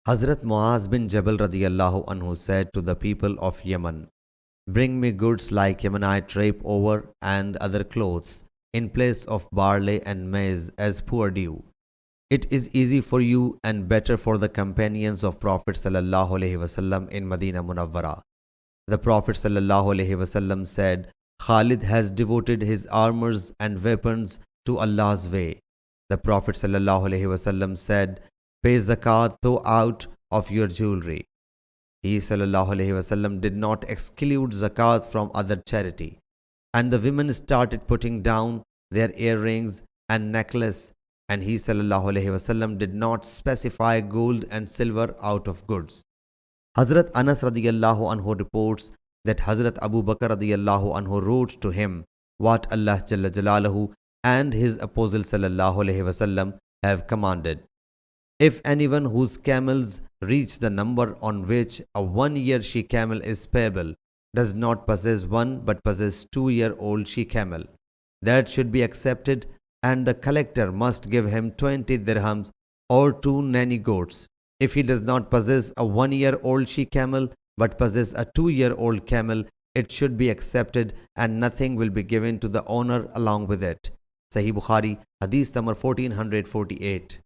Hazrat Muaz bin Jabal radiyallahu anhu said to the people of Yemen, "Bring me goods like Yemenite rape over and other clothes, in place of barley and maize as poor due. It is easy for you and better for the companions of Prophet sallallahu alaihi wasallam in Medina Munawwara." The Prophet sallallahu alaihi wasallam said, "Khalid has devoted his armors and weapons to Allah's way." The Prophet sallallahu alaihi wasallam said, "Pay zakat out of your jewelry." He sallallahu alaihi wasallam did not exclude zakat from other charity, and the women started putting down their earrings and necklace, and he sallallahu alaihi wasallam did not specify gold and silver out of goods. Hazrat Anas radiyallahu anhu reports that Hazrat Abu Bakr radiyallahu anhu wrote to him what Allah Jalla Jalaluhu and his apostle sallallahu alaihi wasallam have commanded. If anyone whose camels reach the number on which a 1-year she camel is payable does not possess one but possess 2-year-old she camel, that should be accepted, and the collector must give him 20 dirhams or 2 nanny goats. If he does not possess a 1-year-old she camel but possess a 2-year-old camel, it should be accepted, and nothing will be given to the owner along with it. Sahih Bukhari, Hadith number 1448.